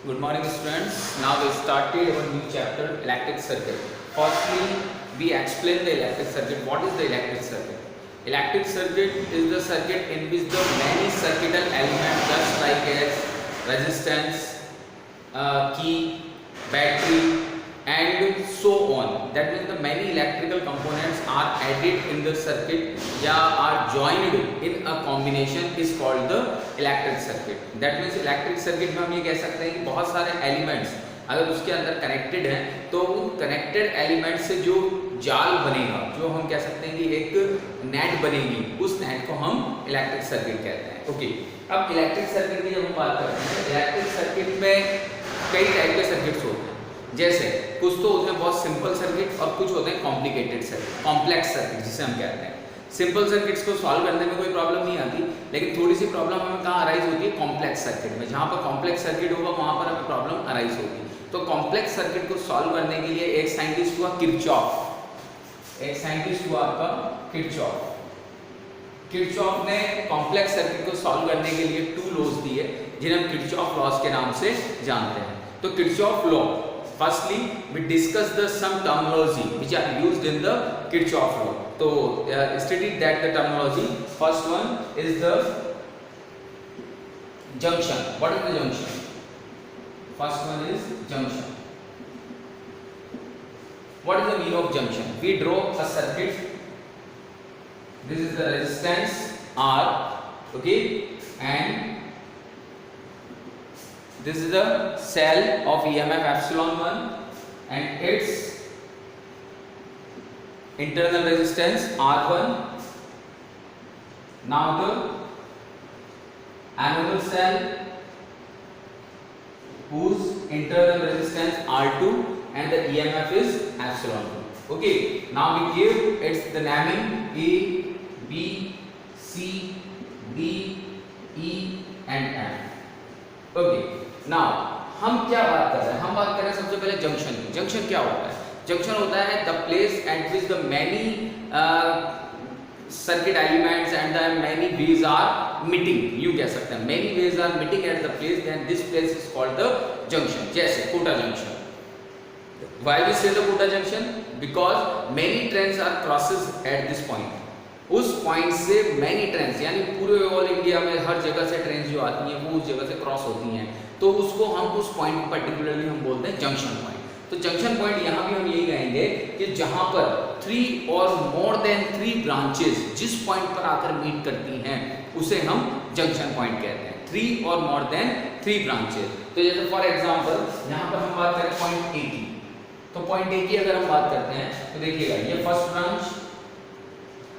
Good morning, students. Now we started our new chapter, electric circuit. Firstly, we explain the electric circuit. What is the electric circuit? Electric circuit is the circuit in which the many circuital elements, just like as resistance, key, battery, and so on. That means the many electrical components are added in the circuit या are joined in a combination is called the electric circuit. That means electric circuit में हम ये कह सकते हैं कि बहुत सारे elements अगर उसके अंदर कनेक्टेड हैं तो उन कनेक्टेड एलिमेंट से जो जाल बनेगा, जो हम कह सकते हैं कि एक नेट बनेगी, उस नेट को हम इलेक्ट्रिक सर्किट कहते हैं. ओके, अब इलेक्ट्रिक सर्किट की जब हम बात करते हैं, इलेक्ट्रिक सर्किट में कई टाइप के सर्किट्स होते हैं. जैसे कुछ तो होते हैं बहुत सिंपल सर्किट और कुछ होते हैं कॉम्प्लिकेटेड सर्किट, कॉम्प्लेक्स सर्किट जिसे हम कहते हैं. सिंपल सर्किट्स को सॉल्व करने में कोई प्रॉब्लम नहीं आती, लेकिन थोड़ी सी प्रॉब्लम हमें कहाँ अराइज होती है? कॉम्प्लेक्स सर्किट में. जहाँ पर कॉम्प्लेक्स सर्किट होगा वहाँ पर हमें प्रॉब्लम अराइज होगी. तो कॉम्प्लेक्स सर्किट को सॉल्व करने के लिए एक साइंटिस्ट हुआ किरचॉफ. एक साइंटिस्ट हुआ आपका किरचॉफ. किरचॉफ ने कॉम्प्लेक्स सर्किट को सॉल्व करने के लिए 2 लॉज दिए जिन्हें हम किरचॉफ लॉज के नाम से जानते हैं. तो Kirchhoff law, firstly we discuss the some terminology which are used in the Kirchhoff law. So stated that the terminology, first one is the junction. What is the junction? First one is junction. What is the meaning of junction? We draw a circuit. This is the resistance R, okay, and this is the cell of EMF epsilon 1 and its internal resistance R1. Now the another cell whose internal resistance R2 and the EMF is epsilon 2. Okay, now we give its the naming A, B, C, D, E and M. Okay. Now हम क्या बात कर रहे हैं? हम बात कर रहे हैं सबसे पहले जंक्शन की. जंक्शन क्या होता है? जंक्शन होता है the place at which the many circuit elements and the many ways are meeting. You कह सकते हैं many ways are meeting at the place, then this place is called the junction. जैसे Kota junction. Why we say the Kota junction? Because many trains are crosses at this point. उस point से many trains, यानी पूरे all India में हर जगह से train जो आती हैं वो उस जगह से क्रॉस होती हैं, तो उसको हम उस पॉइंट को पर्टिकुलरली हम बोलते हैं जंक्शन पॉइंट. तो जंक्शन पॉइंट यहाँ भी हम यही कहेंगे कि जहाँ पर 3 और मोर देन 3 ब्रांचेस जिस पॉइंट पर आकर मीट करती हैं उसे हम जंक्शन पॉइंट कहते हैं. 3 और मोर देन 3 ब्रांचेस. तो जैसे फॉर एग्जाम्पल यहाँ पर हम बात करें पॉइंट ए की, तो पॉइंट ए की अगर हम बात करते हैं तो देखिएगा ये first branch,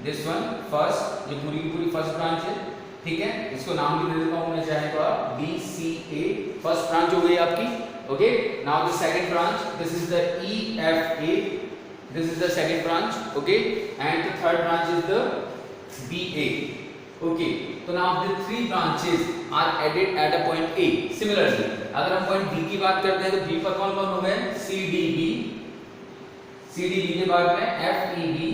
this one first, जो पूरी की पूरी फर्स्ट ब्रांच है. ठीक है, इसको नाम भी दे देता हूं मैं चाहे तो आप B C A. First branch हो गई आपकी. Okay, now the second branch, this is the E F A, this is the second branch. Okay, and the third branch is the B A. Okay, तो now the 3 branches are added at a point A. Similarly अगर हम point B की बात करते हैं तो B पर कौन कौन हो गए? C D B. C D B के बाद में F E B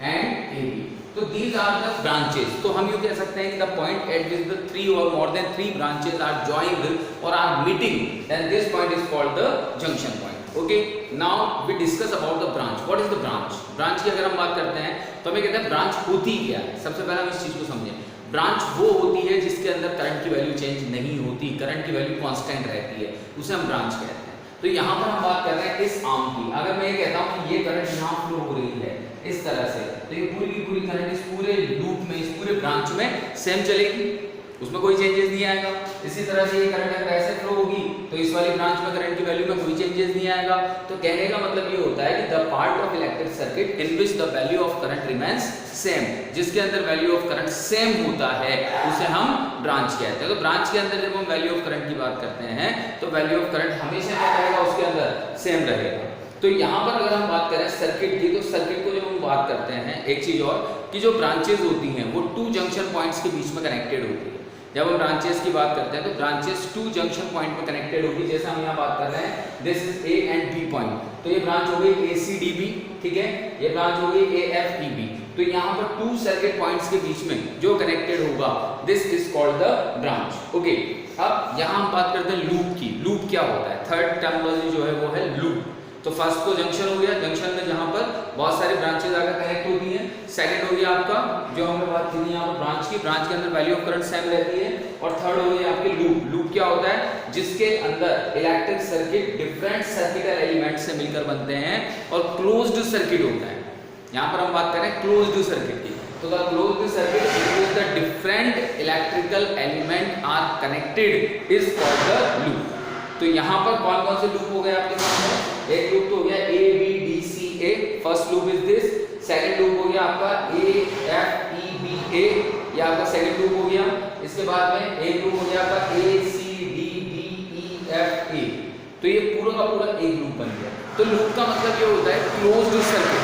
and A B. तो these are the branches. तो हम ये कह सकते हैं कि the point at which the 3 or more than 3 branches are joined or are meeting, then this point is called the junction point. Okay, now we discuss about the branch. What is the branch? branch की अगर हम बात करते हैं तो हमें कहते हैं branch होती क्या है. सबसे पहले हम इस चीज को समझें. branch वो होती है जिसके अंदर करंट की वैल्यू चेंज नहीं होती, करंट की वैल्यू कांस्टेंट रहती है, उसे हम ब्रांच कहते हैं. तो यहाँ पर हम बात कर रहे हैं इस आर्म की. अगर मैं ये कहता हूँ कि ये करंट यहाँ फ्लो हो रही है इस तरह से, तो ये पूरी की पूरी करंट इस पूरे लूप में, इस पूरे ब्रांच में सेम चलेगी, उसमें कोई चेंजेस नहीं आएगा. इसी तरह से ये करंट अगर ऐसे फ्लो होगी तो इस वाली ब्रांच में करंट की वैल्यू में कोई चेंजेस नहीं आएगा. तो कहने का मतलब ये होता है कि the part of electric circuit in which the value of current remains same, जिसके अंदर वैल्यू ऑफ करंट सेम होता है उसे हम ब्रांच कहते हैं. तो ब्रांच के अंदर जब हम वैल्यू ऑफ करंट की बात करते हैं तो वैल्यू ऑफ करंट हमेशा क्या रहेगा? उसके अंदर सेम रहेगा. तो यहाँ पर अगर हम बात करें सर्किट की, तो सर्किट को जब हम बात करते हैं एक चीज और कि जो ब्रांचेस होती हैं वो 2 जंक्शन पॉइंट्स के बीच में कनेक्टेड होती है. जब हम ब्रांचेस की बात करते हैं तो ब्रांचेस 2 जंक्शन पॉइंट में कनेक्टेड होगी. जैसे हम यहाँ बात कर रहे हैं this is A and B point, तो ये ब्रांच हो गई ए सी डी बी. ठीक है, ये ब्रांच हो गई ए एफ ई बी. तो यहाँ पर 2 सर्किट पॉइंट्स के बीच में जो कनेक्टेड होगा this is called the branch. Okay, अब यहाँ हम बात करते हैं लूप की। लूप क्या होता है? थर्ड टर्मिनोलॉजी जो है वो है लूप। तो फर्स्ट तो जंक्शन हो गया, जंक्शन में जहाँ पर बहुत सारे ब्रांचेज आकर कनेक्ट होती हैं। सेकंड हो गया आपका जो हमने बात की थी यहाँ पर ब्रांच की, ब्रांच के अंदर वैल्यू ऑफ करंट सेम रहती है। और थर्ड हो गया आपके लूप। लूप क्या होता है? जिसके अंदर electric circuit different circuital element से मिलकर बनते हैं और क्लोज्ड सर्किट होता है। यहाँ पर हम बात कर रहे हैं क्लोज्ड सर्किट की। तो the closed circuit in the different electrical element are connected is called the loop। तो यहाँ पर कौन कौन से लूप हो गए आपके सामने? एक लूप तो हो गया A B D C A, first loop is this. Second loop हो गया आपका A F E B A, ये आपका सेकंड लूप हो गया। इसके बाद में एक लूप हो गया आपका A C D D E F A। तो ये पूरा का पूरा एक लूप बन गया। तो लूप का मतलब ये होता है क्लोज्ड सर्किट,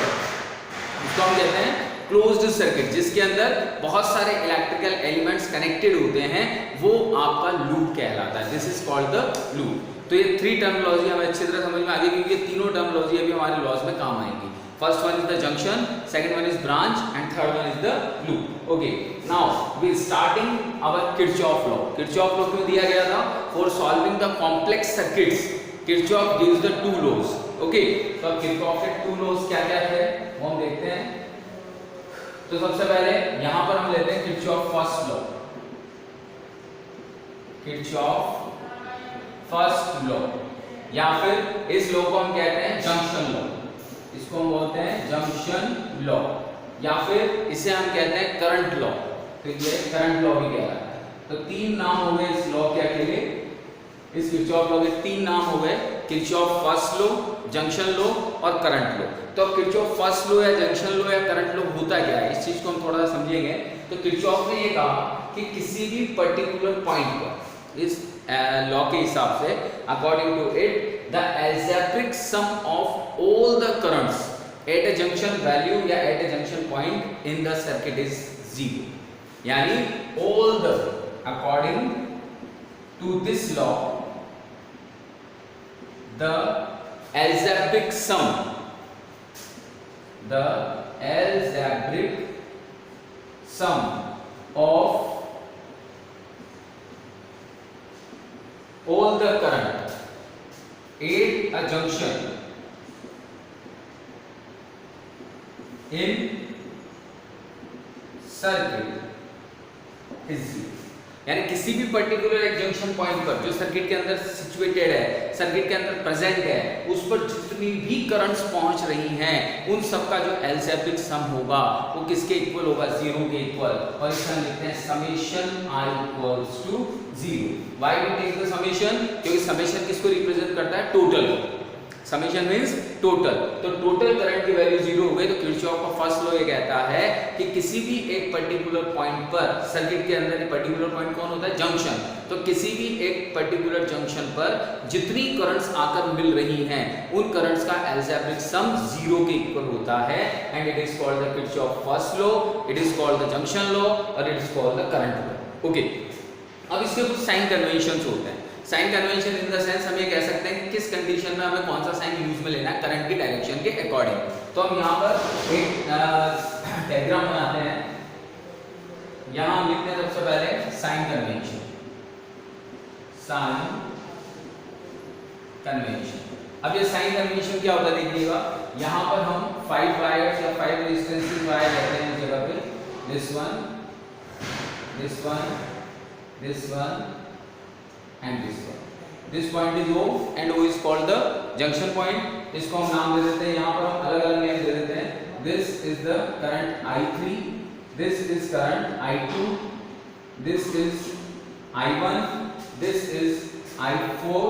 इसको हम कहते हैं क्लोज्ड सर्किट, जिसके अंदर बहुत सारे इलेक्ट्रिकल एलिमेंट्स कनेक्टेड होते हैं, वो आपका लूप कहलाता है। This is called the loop. तो ये थ्री टर्मिनोलॉजी हमें अच्छी तरह समझ में आ गई, क्योंकि ये तीनों टर्मिनोलॉजी अभी हमारे लॉज में काम आएंगी। First one is the junction, second one is branch and third one is the loop. Okay, now we starting our Kirchhoff law. Kirchhoff law क्यों दिया गया था? For solving the complex circuits Kirchhoff gives the two laws. Okay, तो अब Kirchhoff के to laws क्या क्या है वो हम देखते हैं। तो सबसे पहले यहां पर हम लेते हैं Kirchhoff first law. Kirchhoff first law, या फिर इस लॉ को हम कहते हैं जंक्शन लॉ। इसको हम बोलते हैं जंक्शन लॉ, या फिर इसे हम कहते हैं करंट लॉ। तो ये करंट लॉ भी कहलाता है। तो तीन नाम हो गए इस लॉ के अकेले, इस किरचॉफ लॉ के तीन नाम हो गए, Kirchhoff first law, junction law और करंट लॉ। तो अब किरचॉफ फर्स्ट लॉ या जंक्शन लॉ या करंट लॉ होता क्या है, इस चीज को हम थोड़ा सा समझेंगे। तो किरचॉफ ने ये कहा कि किसी भी पर्टिकुलर पॉइंट पर, इस लॉ के हिसाब से, according to it the algebraic sum of all the currents at a junction value या at a junction point in the circuit is zero। यानी all the, according to this law, the algebraic sum, the algebraic sum of all the current at a junction in circuit is zero। यानी किसी भी particular एक junction point पर जो circuit के अंदर situated है, सर्किट के अंदर प्रेजेंट है, उस पर जितनी भी करंट्स पहुंच रही हैं, उन सब का जो अलजेब्रिक सम होगा वो किसके इक्वल होगा? जीरो के इक्वल। और इसमें लिखते हैं summation i equals to zero. Why we take the summation? क्योंकि समेशन किसको रिप्रेजेंट करता है? टोटल। Summation means total. तो टोटल करंट की वैल्यू जीरो हो गई। तो किरचॉफ का फर्स्ट लॉ ये कहता है कि किसी भी एक पर्टिकुलर पॉइंट पर, सर्किट के अंदर एक पर्टिकुलर पॉइंट कौन होता है? जंक्शन। तो किसी भी एक पर्टिकुलर जंक्शन पर जितनी करंट्स आकर मिल रही हैं, उन करंट्स का अलजेब्रिक सम जीरो के इक्वल होता है, and it is called the Kirchhoff first law, it is called the junction law और it is called the current law. Okay, अब इसके कुछ साइन कन्वेंशंस होते हैं। Sign convention in the sense हम ये कह सकते हैं कि किस कंडीशन में हमें कौन सा साइन यूज में लेना है करंट की डायरेक्शन के अकॉर्डिंग। तो हम यहाँ पर एक डायग्राम बनाते हैं। यहाँ हम लिखते हैं सबसे पहले साइन कन्वेंशन। Sign convention. अब ये साइन कन्वेंशन क्या होता है देखिएगा, यहाँ पर हम 5 वायर्स या 5 रेजिस्टेंस वायर लेते हैं इस जगह पे, this one, this one, this one and this one. This point is O and O is called the junction point। इसको हम नाम दे देते हैं, यहाँ पर हम अलग अलग नेम दे देते हैं। This is the current I3, this is current I2, this is I1, this is I4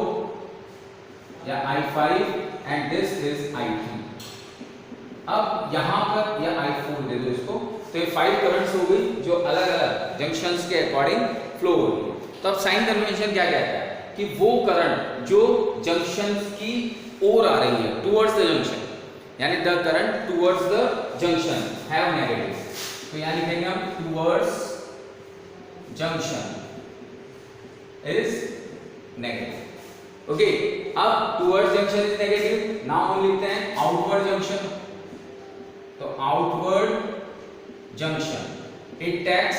या I5 and this is I3। अब यहाँ पर या I4 दे दो इसको। तो ये 5 करंट्स हो गई जो अलग अलग जंक्शंस के अकॉर्डिंग फ्लो हो रही है। तो अब साइन कन्वेंशन क्या कहता है कि वो करंट जो जंक्शंस की ओर आ रही है, टुवर्ड्स द जंक्शन, यानी the current towards the junction have negative. तो यानी लिखेंगे हम towards junction is negative. Okay, अब towards junction is negative, now हम लिखते हैं आउटवर्ड जंक्शन। तो outward junction it takes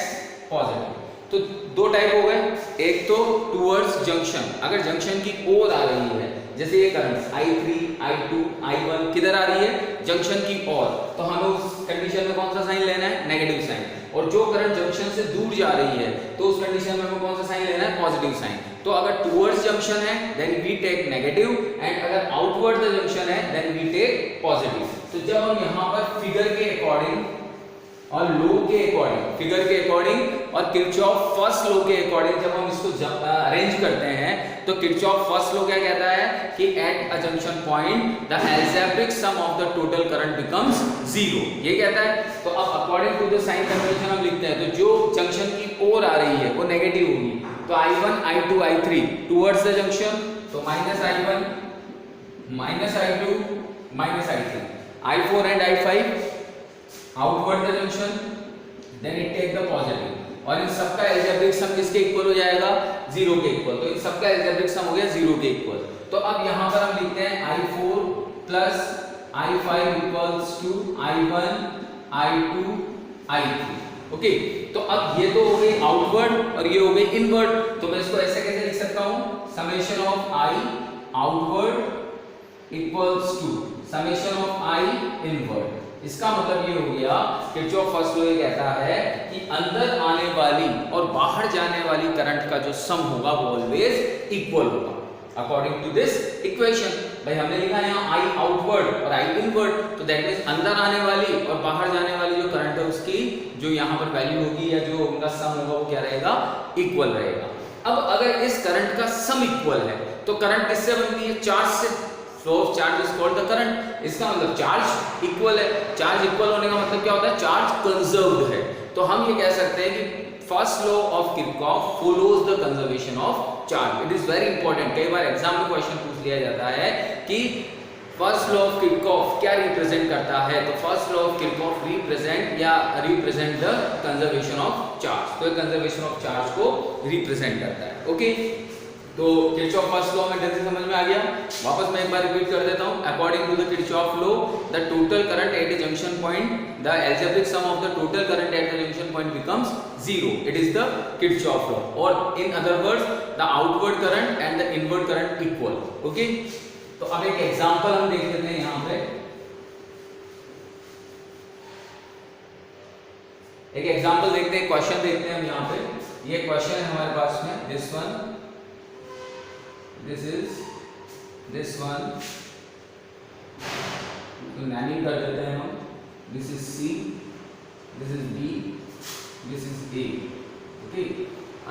positive. तो दो टाइप हो गए, एक तो टूवर्ड्स जंक्शन, अगर जंक्शन की ओर आ रही है, जैसे ये करंट I3, I2, I1 किधर आ रही है, जंक्शन की ओर, तो हमें उस कंडीशन में कौन सा साइन लेना है, नेगेटिव साइन। और जो करंट जंक्शन से दूर जा रही है तो उस कंडीशन में हमें कौन सा साइन लेना है, पॉजिटिव साइन। तो अगर टूवर्ड्स जंक्शन है then we take negative, and अगर आउटवर्ड द जंक्शन है देन वी टेक पॉजिटिव। तो जब हम यहाँ पर फिगर के अकॉर्डिंग और लो के अकॉर्डिंग, फिगर के अकॉर्डिंग और किरचॉफ फर्स्ट लो के अकॉर्डिंग जब हम इसको अरेंज करते हैं, तो किरचॉफ फर्स्ट लो क्या कहता है कि at a junction point the algebraic sum of the total current becomes zero, ये कहता है। तो अब according to the sign convention हम लिखते हैं, तो जो जंक्शन की ओर आ रही है वो नेगेटिव होगी, तो I1, I2, I3 towards the junction, तो -I1, -I2, -I3, I4 and I5 outward the junction, then it take the positive, और इन सबका अलजेब्रिक सम किसके इक्वल हो जाएगा, जीरो के इक्वल। तो इन सबका अलजेब्रिक सम हो गया जीरो के इक्वल। तो अब यहाँ पर हम लिखते हैं I4 plus I5 equals to I1, I2, I3। Okay, तो अब ये तो हो गई आउटवर्ड और ये हो गई इनवर्ड। तो मैं इसको ऐसे कैसे लिख सकता हूँ, summation of I outward equals to summation of I inward. इसका मतलब ये हो गया किरचॉफ फर्स्ट लॉ ये कहता है कि अंदर आने वाली और बाहर जाने वाली करंट का जो सम होगा वो ऑलवेज इक्वल होगा अकॉर्डिंग टू दिस इक्वेशन। भाई हमने लिखा है यहाँ I आउटवर्ड और I इनवर्ड, तो दैट मींस अंदर आने वाली और बाहर जाने वाली जो करंट है उसकी जो यहाँ पर वैल्यू होगी या जो उनका सम होगा वो क्या रहेगा, इक्वल रहेगा। अब अगर इस करंट का सम इक्वल है तो करंट किससे बनती है, चार्ज से। Flow of charge is called the current. इसका मतलब चार्ज इक्वल है। चार्ज इक्वल होने का मतलब क्या होता है, चार्ज कंजर्व्ड है। तो हम ये कह सकते हैं कि first law of Kirchhoff follows the conservation of charge. It is very important, कई बार एग्जाम में क्वेश्चन पूछ लिया जाता है कि फर्स्ट लॉ ऑफ किरचॉफ क्या रिप्रेजेंट करता है। तो first law of Kirchhoff represent the conservation of charge. तो कंजर्वेशन ऑफ चार्ज को रिप्रेजेंट करता है। ओके, तो किरचॉफ फर्स्ट लॉ में जल्दी समझ में आ गया। वापस मैं एक बार रिपीट कर देता हूं। According to the Kirchhoff law the total current at the junction point, the algebraic sum of the total current at the junction point becomes zero. It is the Kirchhoff law, और in other words the outward current and the inward current equal. Okay, तो अब एक example हम देख लेते हैं। यहाँ पे एक एग्जांपल देखते हैं, क्वेश्चन देखते हैं हम। यहाँ पे ये क्वेश्चन है हमारे पास में, this one, this is this one, तो नैनी कर देते हैं हम। this is C, this is B, this is A। Okay,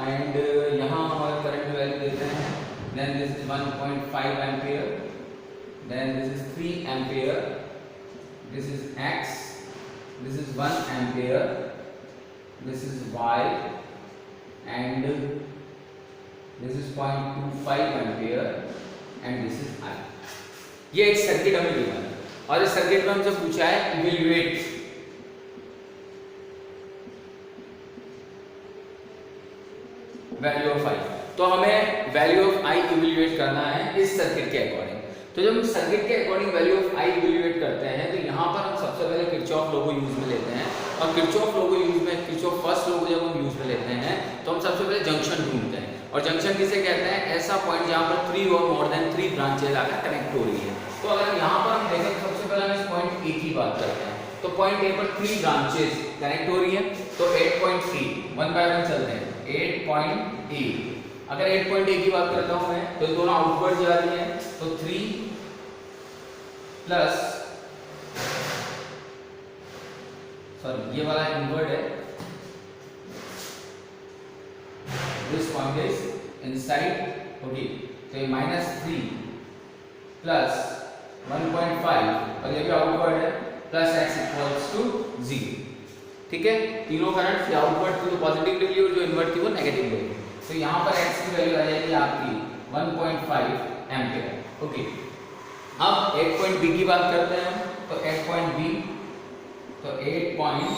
and यहाँ हमारे करंट वैल्यू देते हैं, then this is 1.5 ampere, then this is 3 ampere, this is X, this is 1 ampere, this is Y, and this is 0.25 ampere and this is I। ये एक circuit हमें दिया है और इस सर्किट में हमसे पूछा है इवैल्यूएट वैल्यू ऑफ I। तो हमें वैल्यू ऑफ I इवैल्यूएट करना है इस सर्किट के अकॉर्डिंग। तो जब हम सर्किट के according value of I evaluate करते हैं तो यहाँ पर हम सबसे पहले किरचॉफ लॉ को यूज में लेते हैं, और किरचॉफ लॉ को यूज में, किरचॉफ फर्स्ट लॉ को जब हम यूज में लेते हैं तो हम सबसे पहले जंक्शन ढूंढते हैं। और जंक्शन किसे कहते हैं, ऐसा पॉइंट जहां पर 3 और मोर देन 3 ब्रांचेज आकर कनेक्ट हो रही है। तो अगर यहां पर हम देखें तो सबसे पहले हम इस पॉइंट A की बात करते हैं। तो पॉइंट A पर 3 ब्रांचेज कनेक्ट हो रही है, तो 8 पॉइंट A 1 बाय 1 चलते हैं। 8 पॉइंट A, अगर 8 पॉइंट A की बात करता हूं मैं, तो दोनों आउटवर्ड जा रही है, तो 3 प्लस, सॉरी ये वाला इनवर्ड है, this point is inside। okay, तो ये -3 प्लस 1.5 और ये भी आउटवर्ड है, प्लस x इक्वल्स टू 0। ठीक है, तीनों करंट या आउटवर्ड थी तो पॉजिटिव ले ली और जो इनवर्ट थी वो नेगेटिव ले ली। तो यहाँ पर x की वैल्यू आ जाएगी आपकी 1.5 एम्पियर। ओके, अब 8 पॉइंट B की बात करते हैं हम। तो 8 पॉइंट B, तो 8 पॉइंट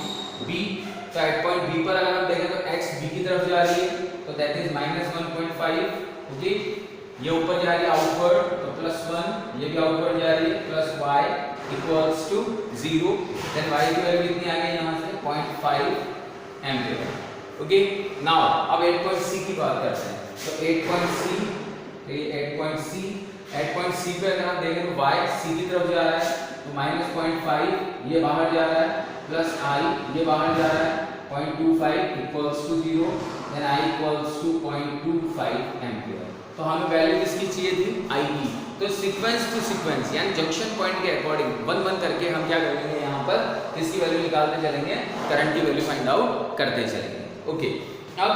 B, तो 8 पॉइंट B पर अगर हम देखें तो x B की तरफ जा रही है, तो दैट इज -1.5। ओके, ये ऊपर जा रही है आउटवर्ड, तो +1, ये भी आउटवर्ड जा रही है, plus y equals to 0। Then y की वैल्यू कितनी आ गई यहाँ से, 0.5 एम्पियर। ओके नाउ अब 8 पॉइंट सी की बात करते हैं। तो 8 पॉइंट सी पे अगर हम देखें तो y सी की तरफ जा रहा है तो -0.5 ये बाहर जा रहा है प्लस i ये बाहर जा रहा है 0.25 equals to 0 then i equals to 0.25 ampere. तो हमें वैल्यू किसकी चाहिए थी i की। तो सीक्वेंस टू सीक्वेंस यानी जंक्शन पॉइंट के अकॉर्डिंग वन वन करके हम क्या करेंगे यहाँ पर किसकी वैल्यू निकालते चलेंगे, करंट की वैल्यू फाइंड आउट करते चलेंगे। ओके अब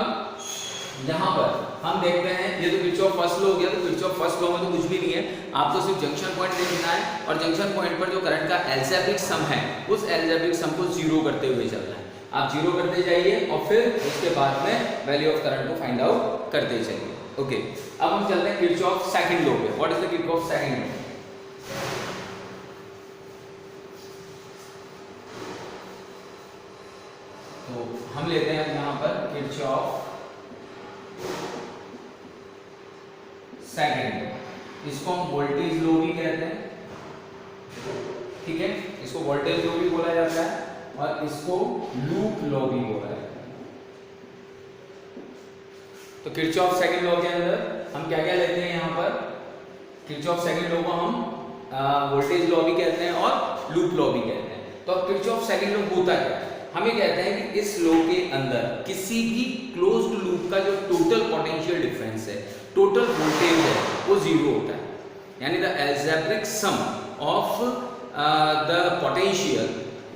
यहाँ पर हम देखते हैं ये तो किरचॉफ फर्स्ट लॉ हो गया। तो किरचॉफ फर्स्ट लॉ में तो कुछ भी नहीं है, आपको सिर्फ जंक्शन पॉइंट देखना है और जंक्शन पॉइंट पर जो करंट का एल्जेब्रिक सम है उस एल्जेब्रिक सम को जीरो करते हुए चलना है। आप जीरो करते जाइए और फिर उसके बाद में वैल्यू ऑफ करंट को फाइंड आउट करते चलिए। ओके अब हम चलते हैं किरचॉफ सेकंड लॉ पे। What is the Kirchhoff second law? तो हम लेते हैं यहाँ पर किरचॉफ सेकंड, इसको हम वोल्टेज लॉ भी कहते हैं, ठीक है, इसको वोल्टेज लॉ भी बोला जाता है और इसको लूप लॉ भी बोला जाता है। तो किरचॉफ सेकंड लॉ के अंदर हम क्या क्या लेते हैं, यहाँ पर किरचॉफ सेकंड लॉ को हम वोल्टेज लॉ भी कहते हैं और लूप लॉ भी कहते हैं। तो अब किरचॉफ सेकंड लॉ होता क्या है, हमें कहते हैं कि इस लॉ के अंदर किसी भी क्लोज्ड लूप का जो टोटल पोटेंशियल डिफरेंस है, टोटल वोल्टेज है, वो जीरो होता है। यानी the algebraic sum of the potential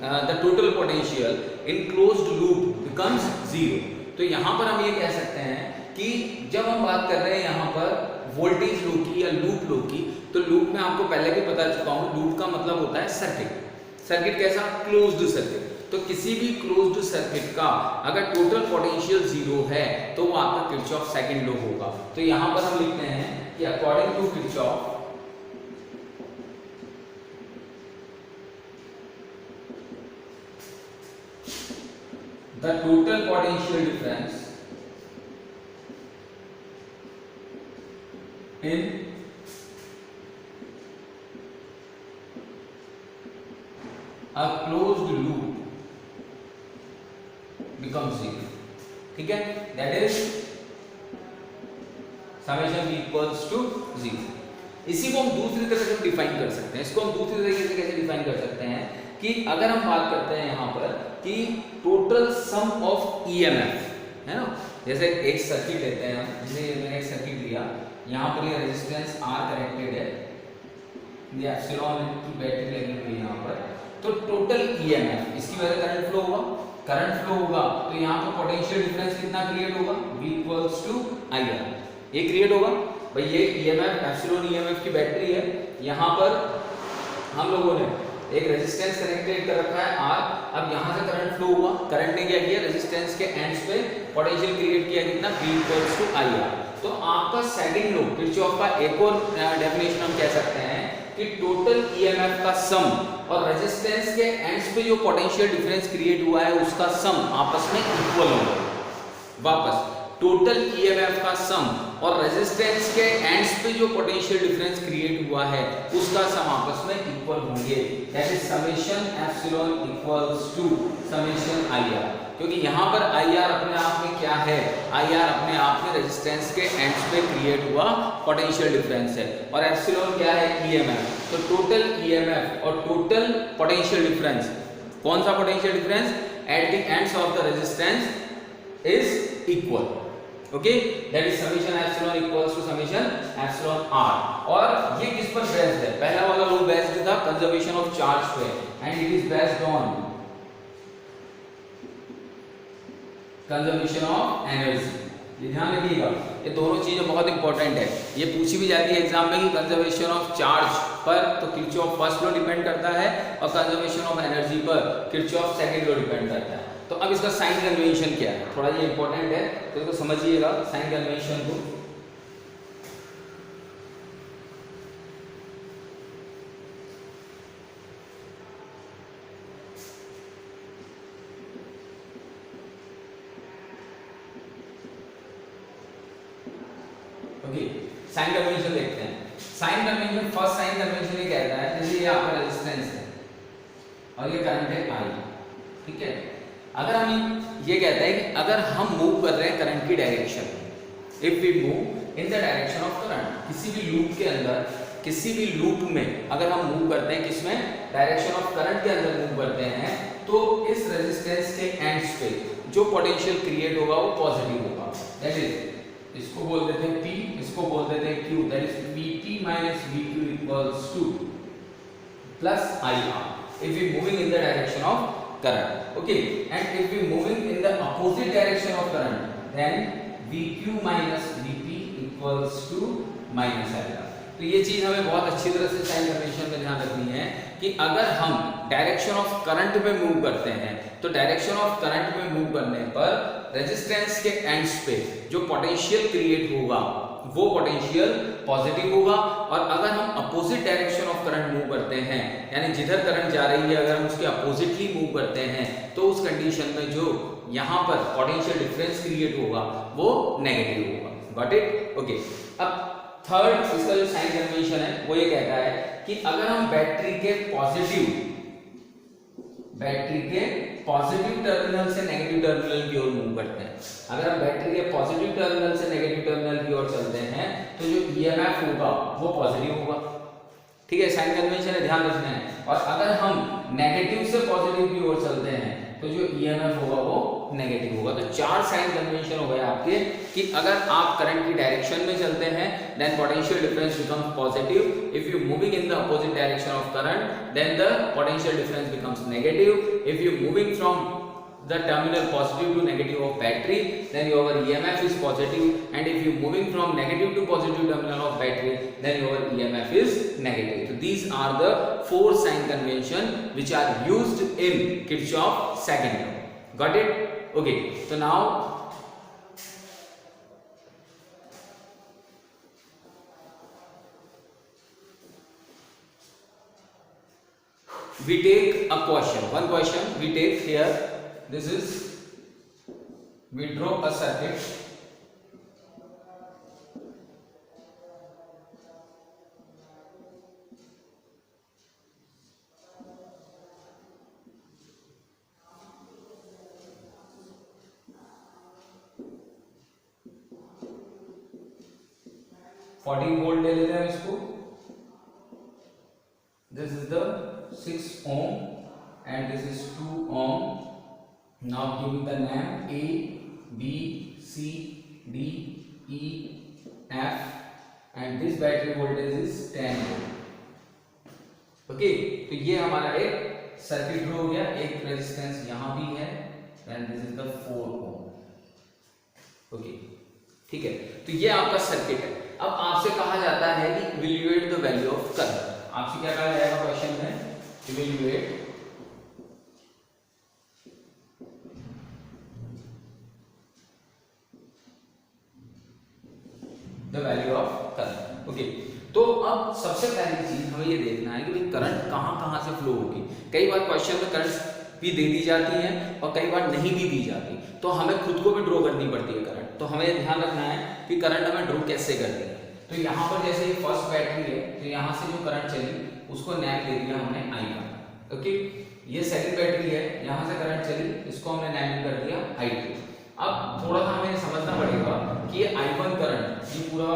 the total potential in closed loop becomes zero. तो यहाँ पर हम ये कह सकते हैं कि जब हम बात कर रहे हैं यहाँ पर वोल्टेज लॉ की या लूप लॉ की, तो लूप में आपको पहले भी बता चुका हूँ, लूप का मतलब होता है सर्किट। सर्किट कैसा? Closed circuit. तो किसी भी क्लोज्ड सर्किट का अगर टोटल पोटेंशियल जीरो है तो वो आपका किरचॉफ सेकंड लॉ होगा। तो यहां पर हम लिखते हैं कि according to Kirchhoff the total potential difference in a closed loop becomes zero, ठीक है, that is summation v equals to 0। इसी को हम दूसरी तरह से डिफाइन कर सकते हैं। इसको हम दूसरी तरीके से कैसे डिफाइन कर सकते हैं कि अगर हम बात करते हैं यहाँ पर कि टोटल सम ऑफ ईएमएफ है ना, जैसे एक सर्किट लेते हैं हम, जैसे मैंने एक सर्किट लिया, यहाँ पर ये रेजिस्टेंस R कनेक्टेड है, ये एप्सिलॉन की बैटरी लगी हुई है यहाँ पर। तो टोटल ईएमएफ इसकी वजह से करंट फ्लो होगा, करंट फ्लो होगा तो यहाँ पर पोटेंशियल डिफरेंस कितना क्रिएट होगा, V इक्वल्स टू IR, ये क्रिएट होगा। भाई ये ईएमएफ एप्सिलॉन ईएमएफ की बैटरी है, यहाँ पर हम लोगों ने एक रेजिस्टेंस कनेक्टेड कर रखा है R। अब यहाँ से करंट फ्लो हुआ, करंट ने क्या किया, रेजिस्टेंस के एंड्स पे पोटेंशियल क्रिएट किया कितना, V इक्वल्स टू IR। तो आपका सेकंड लॉ किरचॉफ का एक और डेफिनेशन हम कह सकते हैं कि टोटल ईएमएफ का सम और रेजिस्टेंस के एंड्स पे जो पोटेंशियल डिफरेंस क्रिएट हुआ है उसका सम आपस में इक्वल होगा। वापस टोटल ईएमएफ का सम और रेजिस्टेंस के एंड्स पे जो पोटेंशियल डिफरेंस क्रिएट हुआ है उसका सम आपस में इक्वल होंगे, that is summation epsilon equals to summation IR। क्योंकि यहाँ पर IR अपने आप में क्या है, IR अपने आप में रेजिस्टेंस के एंड्स पे क्रिएट हुआ पोटेंशियल डिफरेंस है और एप्सिलॉन क्या है, EMF। तो टोटल EMF और टोटल पोटेंशियल डिफरेंस, कौन सा potential difference, at the ends of the resistance is equal. Okay, that is summation epsilon equals to summation epsilon R। और ये किस पर बेस्ड है, पहला वाला लॉ बेस्ड था कंजर्वेशन ऑफ चार्ज पे and it is based on conservation of energy. ये ध्यान रखिएगा, ये दोनों चीजें बहुत इंपॉर्टेंट है, ये पूछी भी जाती है एग्जाम में कि कंजर्वेशन ऑफ चार्ज पर तो किरचॉफ फर्स्ट लॉ डिपेंड करता है और कंजर्वेशन ऑफ एनर्जी पर किरचॉफ सेकंड लॉ डिपेंड करता है। तो अब इसका साइन कन्वेंशन क्या है, थोड़ा ये इंपॉर्टेंट है तो इसको समझिएगा साइन कन्वेंशन को। साइन कन्वेंशन देखते हैं। Sign convention, first sign convention ये कहता है जैसे ये आपका रेजिस्टेंस है और ये करंट है I, ठीक है, अगर हम ये कहता है कि अगर हम मूव कर रहे हैं करंट की डायरेक्शन में, if we move in the direction of current, किसी भी लूप के अंदर, किसी भी लूप में अगर हम मूव करते हैं, किसमें, डायरेक्शन ऑफ करंट के अंदर मूव करते हैं, तो इस रेजिस्टेंस के एंड्स पे जो पोटेंशियल क्रिएट होगा वो पॉजिटिव होगा। दैट इज, इसको बोल देते हैं P, इसको बोल देते हैं Q, that is Vp minus Vq equals two plus IR if we moving in the direction of current, okay, and if we moving in the opposite direction of current, then Vq minus Vp equals to minus IR। तो ये चीज हमें बहुत अच्छी तरह से sign convention में ध्यान रखनी है कि अगर हम डायरेक्शन ऑफ करंट में मूव करते हैं, तो डायरेक्शन ऑफ करंट में मूव करने पर रेजिस्टेंस के एंड्स पे जो पोटेंशियल क्रिएट होगा वो पोटेंशियल पॉजिटिव होगा, और अगर हम opposite direction of current move करते हैं, यानी जिधर करंट जा रही है अगर हम उसके अपोजिटली मूव करते हैं, तो उस कंडीशन में जो यहाँ पर पोटेंशियल डिफरेंस क्रिएट होगा वो नेगेटिव होगा। Got it? ओके। अब थर्ड इसका जो साइन कन्वेंशन है वो ये कहता है कि अगर हम बैटरी के पॉजिटिव टर्मिनल से नेगेटिव टर्मिनल की ओर मूव करते हैं, अगर हम बैटरी के पॉजिटिव टर्मिनल से नेगेटिव टर्मिनल की ओर चलते हैं, तो जो ईएमएफ होगा वो पॉजिटिव होगा। ठीक है, साइन कन्वेंशन है, ध्यान रखना है। और अगर हम नेगेटिव से पॉजिटिव की ओर चलते हैं तो जो ईएमएफ होगा वो नेगेटिव होगा। तो चार साइन कन्वेंशन हो गए आपके कि अगर आप करंट की डायरेक्शन में चलते हैं then potential difference becomes positive, if you moving in the opposite direction of current then the potential difference becomes negative, if you moving from the terminal positive to negative of battery then your EMF is positive, and if you moving from negative to positive terminal of battery then your EMF is negative. So these are the four sign convention which are used in Kirchhoff second law. Got it? Okay, so now we take a question, one question we take here. This is, we draw a circuit, fourteen volt ले लेते हैं इसको। This is the 6 ohm and this is 2 ohm. Now giving the name A, B, C, D, E, F, and this battery voltage is 10 volt. Okay, तो ये हमारा एक circuit draw हो गया, एक रेजिस्टेंस यहाँ भी है, and this is the 4 ohm. Okay, ठीक है, तो ये आपका सर्किट है। अब आपसे कहा जाता है कि evaluate the value of current। आपसे क्या कहा जाएगा क्वेश्चन में? evaluate the value of current। Okay, तो अब सबसे पहली चीज हमें ये देखना है कि भाई करंट कहाँ से फ्लो होगी। कई बार क्वेश्चन में करंट भी दे दी जाती है और कई बार नहीं भी दी जाती, तो हमें खुद को भी ड्रॉ करनी पड़ती है करंट। तो हमें ध्यान रखना है कि करंट हमें ड्रॉ कैसे करनी है। तो यहाँ पर जैसे ये फर्स्ट बैटरी है, तो यहाँ से जो करंट चली उसको नेम ले दिया हमने I1। ओके, ये सेकंड बैटरी है, यहाँ से करंट चली, इसको हमने नेम कर दिया I2। अब थोड़ा सा हमें समझना पड़ेगा कि ये I1 करंट ये पूरा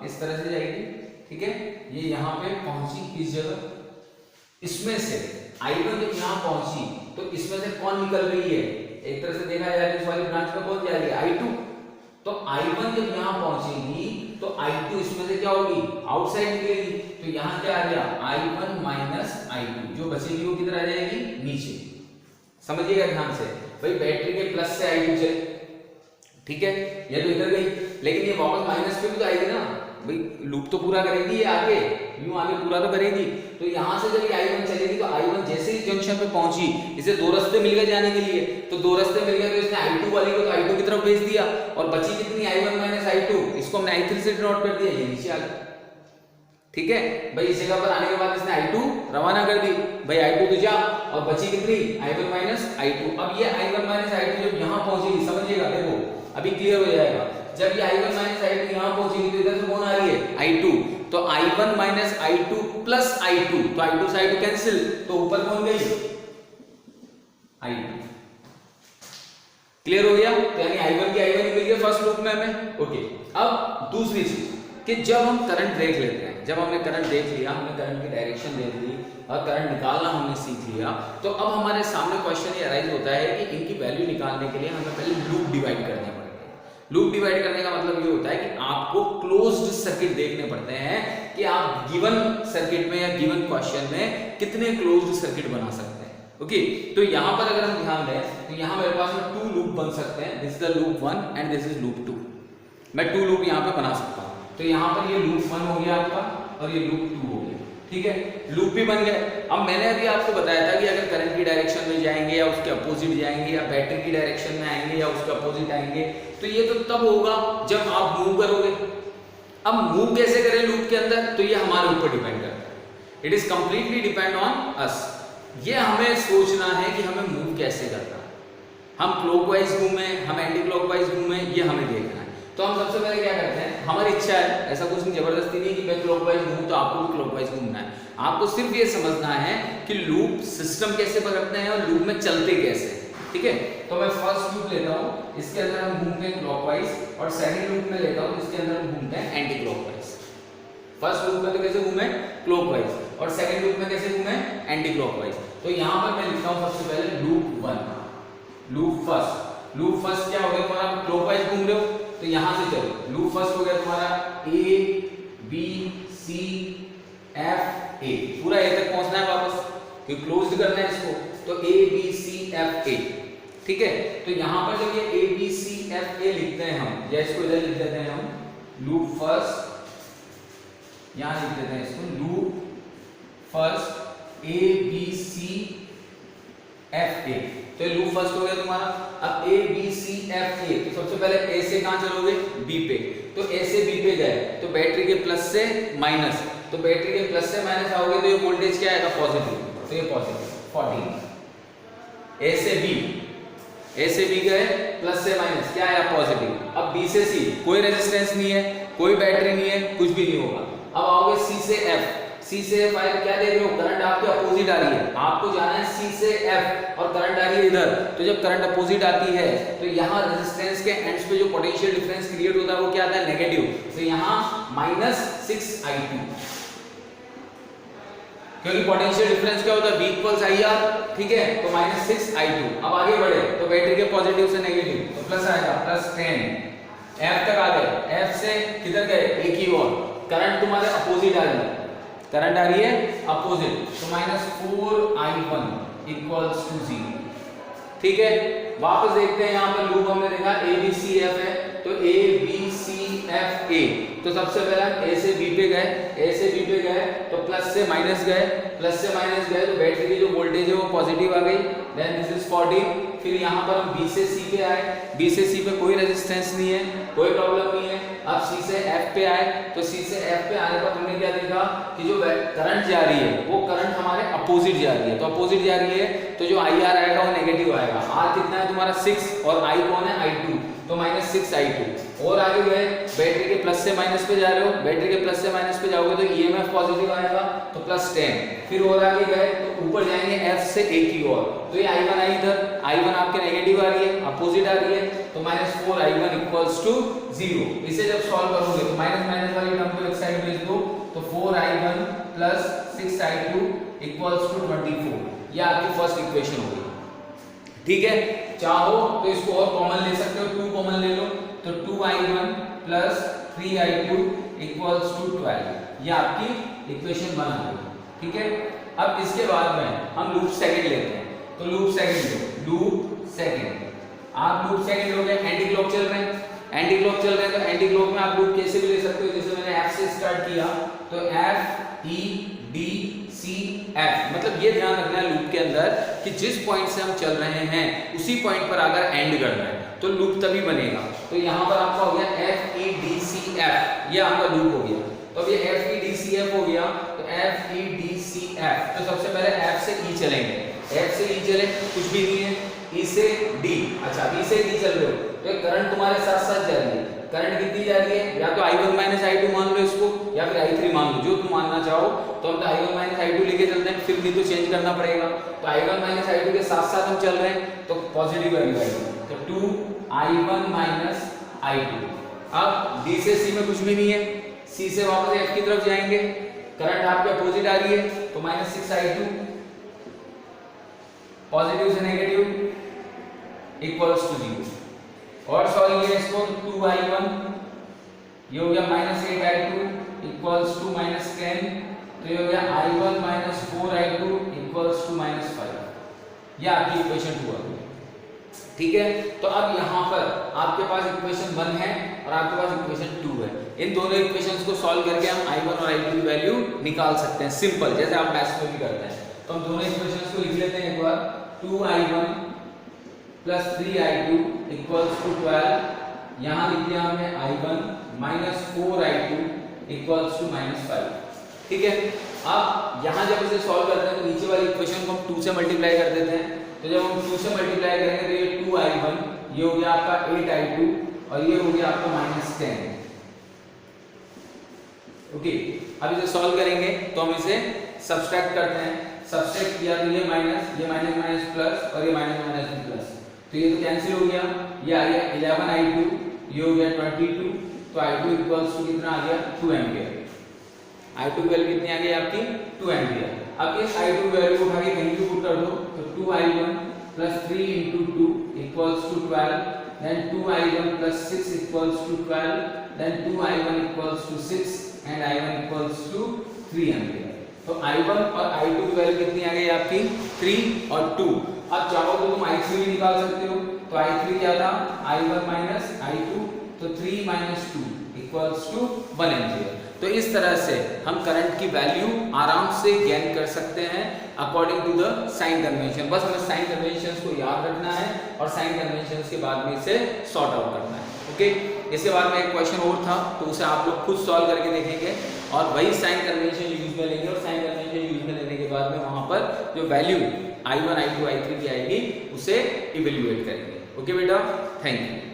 इस तरह से जाएगी, ठीक है, ये यहाँ पे पहुंची इस जगह, इसमें से I1 जब यहाँ पहुंची तो इसमें से कौन निकल रही है? एक तरह से देखा जाए तो इस वाली ब्रांच में कौन जा रही है? I2। तो I1 जब यहाँ पहुंचेगी तो I2 इसमें से क्या होगी? आउटसाइड निकलेगी। तो यहाँ क्या आ गया? I1 माइनस I2, जो बचेगी वो किधर आ जाएगी? नीचे। समझिएगा ध्यान से, भाई बैटरी के प्लस से I2 चले, ठीक है, ये तो इधर गई, लेकिन ये वापस माइनस पे भी तो आएगी ना, भाई लूप तो पूरा करेगी ये आगे, यूं आगे पूरा तो करेगी। तो यहाँ से जब ये I1 चलेगी तो I1 जैसे ही जंक्शन पे पहुंची, इसे दो रास्ते मिल गए जाने के लिए, तो दो रास्ते मिल गए तो इसने I2 वाली को तो I2 की तरफ भेज दिया, और बची कितनी? I1 माइनस I2, इसको हमने I3 से डिनोट कर दिया, ये नीचे आ गया। ठीक है भाई, इस जगह पर आने के बाद इसने I2 रवाना कर दी, भाई I2 तो जा, और बची कितनी? I1 minus I2। अब ये I1 माइनस I2 जब यहाँ पहुंचेगी, समझिएगा, देखो अभी क्लियर हो जाएगा, जब ये I1 माइनस I2 यहाँ पहुंचेगी तो इधर से कौन आ रही है? I2। तो I1 minus I2 plus I2, तो I2 से I2 कैंसिल, तो ऊपर कौन गई? I2। क्लियर हो गया? तो यानी I1 की I1 मिल गया फर्स्ट लूप में हमें। ओके, अब दूसरी चीज कि जब हम करंट देख लेते हैं, जब हमने करंट देख लिया, हमने करंट की डायरेक्शन देख ली और करंट निकालना हमने सीख लिया, तो अब हमारे सामने क्वेश्चन ये अराइज होता है कि इनकी वैल्यू निकालने के लिए हमें पहले लूप डिवाइड करने पड़ते हैं। लूप डिवाइड करने का मतलब ये होता है कि आपको क्लोज्ड सर्किट देखने पड़ते हैं कि आप गिवन सर्किट में या गिवन क्वेश्चन में कितने क्लोज्ड सर्किट बना सकते हैं। ओके, तो यहाँ पर अगर हम ध्यान दें तो यहाँ मेरे पास में 2 लूप बन सकते हैं। This is the loop 1 and this is loop 2। मैं 2 लूप यहाँ पे बना सकता हूँ। तो यहाँ पर ये लूप 1 हो गया आपका और ये लूप 2 हो गया, ठीक है, लूप भी बन गए। अब मैंने अभी आपको बताया था कि अगर करंट की डायरेक्शन में जाएंगे या उसके अपोजिट जाएंगे या बैटरी की डायरेक्शन में आएंगे या उसके अपोजिट आएंगे, तो ये तो तब होगा जब आप मूव करोगे। अब मूव कैसे करें लूप के अंदर, तो ये हमारे ऊपर डिपेंड करता है। It is completely depend on us. ये हमें सोचना है कि हमें मूव कैसे करना है। हम क्लॉकवाइज घूमें, हम एंटी क्लॉकवाइज घूमें, ये हमें देखना है। तो हम सबसे पहले क्या करते हैं, हमारी इच्छा है, ऐसा कुछ नहीं, जबरदस्ती नहीं कि मैं क्लॉकवाइज घूमूं तो आपको भी क्लॉकवाइज घूमना है। आपको सिर्फ ये समझना है कि लूप सिस्टम कैसे पकड़ते हैं और लूप में चलते कैसे, ठीक है। तो मैं फर्स्ट लूप लेता हूँ, इसके अंदर हम घूमते हैं क्लॉकवाइज, और सेकंड लूप में लेता हूँ, इसके अंदर हम घूमते हैं एंटी क्लॉकवाइज। फर्स्ट लूप में तो कैसे घूमे क्लॉकवाइज, और सेकंड लूप में कैसे घूमे एंटी क्लॉकवाइज। तो यहाँ पर मैं लिखता हूँ सबसे पहले loop 1, loop first. Loop first क्या हो गया तुम्हारा, क्लॉकवाइज घूम रहे हो तो यहाँ से चलो, लूप फर्स्ट हो गया तुम्हारा A B C F A, पूरा A तक पहुंचना है वापस, क्योंकि क्लोज करना है इसको, तो A B C F A, ठीक है। तो यहाँ पर जब ये A B C F A लिखते हैं हम, या इसको इधर लिख देते हैं हम लूप फर्स्ट, यहाँ लिख देते हैं इसको loop first A B C F A, तो लूप फर्स्ट हो गया तुम्हारा। अब A B C F A, तो सबसे पहले A से कहां चलोगे, B पे, तो A से B पे गए तो बैटरी के प्लस से माइनस, तो बैटरी के प्लस से माइनस आओगे तो ये वोल्टेज क्या आएगा, पॉजिटिव, तो ये पॉजिटिव 14। A से B गए प्लस से माइनस, क्या आया, पॉजिटिव। अब B से C, कोई रेजिस्टेंस नहीं है, कोई बैटरी नहीं है, कुछ भी नहीं होगा। अब आओगे C से F, C से F आए, क्या देख रहे हो, करंट आपके अपोजिट आ रही है, आपको जाना है C से F और करंट आ रही है इधर। तो जब करंट अपोजिट आती है तो यहाँ रेजिस्टेंस के एंड्स पे जो पोटेंशियल डिफरेंस क्रिएट होता है वो क्या आता है, नेगेटिव। तो यहाँ -6I2, क्योंकि पोटेंशियल डिफरेंस क्या होता है, V इक्वल्स IR, ठीक है, तो -6I2। अब आगे बढ़े तो बैटरी के पॉजिटिव से नेगेटिव, तो प्लस आएगा +10। F तक आ गए, F से किधर गए, एक ही और, करंट तुम्हारे अपोजिट आ रही है, करंट आ रही है अपोजिट, तो -4I1 इक्वल्स टू 0, ठीक है। वापस देखते हैं, यहाँ पर लूप हमने देखा A B C F है, तो A B C F A, तो सबसे पहले हम A से B पे गए, A से B पे गए तो प्लस से माइनस गए, प्लस से माइनस गए तो बैटरी की जो वोल्टेज है वो पॉजिटिव आ गई, देन दिस इज 14। फिर यहाँ पर हम B से C पे आए, B से C पे कोई रेजिस्टेंस नहीं है, कोई प्रॉब्लम नहीं है। अब C से F पे आए, तो C से F पे आने पर हमने क्या देखा कि जो करंट जा रही है वो करंट हमारे अपोजिट जा रही है, तो अपोजिट जा रही है तो जो IR आएगा वो नेगेटिव आएगा। R कितना है तुम्हारा 6 और I कौन है, I2, तो -6I2। और आगे गए, बैटरी के प्लस से माइनस पे जा रहे हो, बैटरी के प्लस से माइनस पे जाओगे तो EMF पॉजिटिव आएगा, तो +10। फिर और आगे गए तो ऊपर जाएंगे F से A की ओर, तो ये I1 आई इधर, I1 आपके नेगेटिव आ रही है, अपोजिट आ रही है, तो -4I1 इक्वल्स टू 0। इसे जब सॉल्व करोगे तो माइनस माइनस वाली टर्म को एक साइड भेज दो, तो 4I1 + 6I2 इक्वल्स टू 24। ये आपकी फर्स्ट इक्वेशन होगी, ठीक है। चाहो तो इसको और कॉमन ले सकते हो, 2 कॉमन ले लो, तो 2I1 + 3I2 इक्वल्स टू 12। ये आपकी इक्वेशन 1 आ गई, ठीक है। अब इसके बाद में हम लूप सेकंड लेते हैं, तो लूप सेकंड लो, लूप सेकंड, आप लूप सेकंड लोगे, एंटी क्लॉक चल रहे हैं, एंटी क्लॉक चल रहे हैं, तो एंटी क्लॉक में आप लूप कैसे भी ले सकते हो, जैसे मैंने F से स्टार्ट किया, तो F E D C F, मतलब ये ध्यान रखना है लूप के अंदर कि जिस पॉइंट से हम चल रहे हैं उसी पॉइंट पर अगर एंड करना है तो लूप तभी बनेगा। तो यहाँ पर आपका हो गया F E D C F, ये आपका लूप हो गया। तो अब ये F E D C F हो गया, तो F E D C F, तो सबसे पहले F से E चलेंगे, F से E चले, कुछ भी नहीं है, E से D, अच्छा E से D चल रहे हो तो करंट तुम्हारे साथ साथ जा रही है, करंट कितनी जा रही है, या तो I1 - I2 मान लो इसको, या फिर I3 मान लो, जो तुम मानना चाहो। तो हम तो I1 - I2 लेके चलते हैं, फिर नहीं तो चेंज करना पड़ेगा, तो I1 - I2 के साथ साथ हम चल रहे हैं तो पॉजिटिव वैल्यू आएगी, तो 2i1 माइनस i2। अब D से C में कुछ भी नहीं है, C से वापस F की तरफ जाएंगे, करंट आपके अपोजिट आ रही है तो माइनस 6i2 पॉजिटिव से नेगेटिव इक्वल्स टू 0। और सॉल्व किया इसको, 2i1 ये हो गया minus 8i2 equals to minus 10, तो ये हो गया i1 minus 4i2 equals to minus 5। ये आपकी इक्वेशन 2 आ गई। ठीक है, तो अब यहाँ पर आपके पास इक्वेशन 1 है और आपके पास इक्वेशन 2 है। इन दोनों इक्वेशंस को सॉल्व करके हम i1 और i2 की वैल्यू निकाल सकते हैं, सिंपल, जैसे आप मैथ्स में भी करते हैं। तो हम दोनों इक्वेशंस को लिख लेते हैं एक बार, 2i1 plus 3i2 equals to 12, यहाँ लिख दिया हमने i1 minus 4i2 equals to minus 5। ठीक है, अब यहाँ जब इसे सॉल्व करते हैं तो नीचे वाली इक्वेशन को हम 2 से मल्टीप्लाई कर देते हैं, तो जब हम 2 से मल्टीप्लाई करेंगे तो ये 2i1 ये हो गया आपका 8i2 और ये हो गया आपका माइनस 10। ओके, अब इसे सॉल्व करेंगे तो हम इसे सब्सट्रैक्ट करते हैं, सब्सट्रैक्ट किया तो ये माइनस माइनस प्लस और ये माइनस माइनस प्लस, तो ये तो कैंसिल हो गया, ये आ गया 11i2 ये हो गया 22, तो i2 इक्वल्स टू कितना आ गया 2 एम्पियर। i2 की वैल्यू कितनी आ गई आपकी 2 एम्पियर। अब इस i2 वैल्यू को उठा के कहीं भी पुट कर दो, तो 2i1 plus 3 into 2 equals to 12, then 2i1 plus 6 equals to 12, then 2i1 equals to 6 and i1 equals to 3 ampere. तो i1 और i2 की वैल्यू कितनी आ गई आपकी 3 और 2। अब चाहो तो तुम i3 भी निकाल सकते हो, तो i3 क्या था i1 माइनस i2, तो 3 माइनस 2 इक्वल्स टू 1 एम्पियर। तो इस तरह से हम करंट की वैल्यू आराम से गेन कर सकते हैं according to the sign convention. बस हमें साइन कन्वेंशंस को याद रखना है और साइन कन्वेंशंस के बाद में इसे सॉर्ट आउट करना है। ओके, इसके बाद में एक क्वेश्चन और था तो उसे आप लोग खुद सॉल्व करके देखेंगे और वही साइन कन्वेंशन यूज में लेंगे और साइन कन्वेंशन यूज में लेने के बाद में वहां पर जो वैल्यू i1 i2 i3 की आएगी उसे इवेल्युएट करेंगे। ओके बेटा, थैंक यू।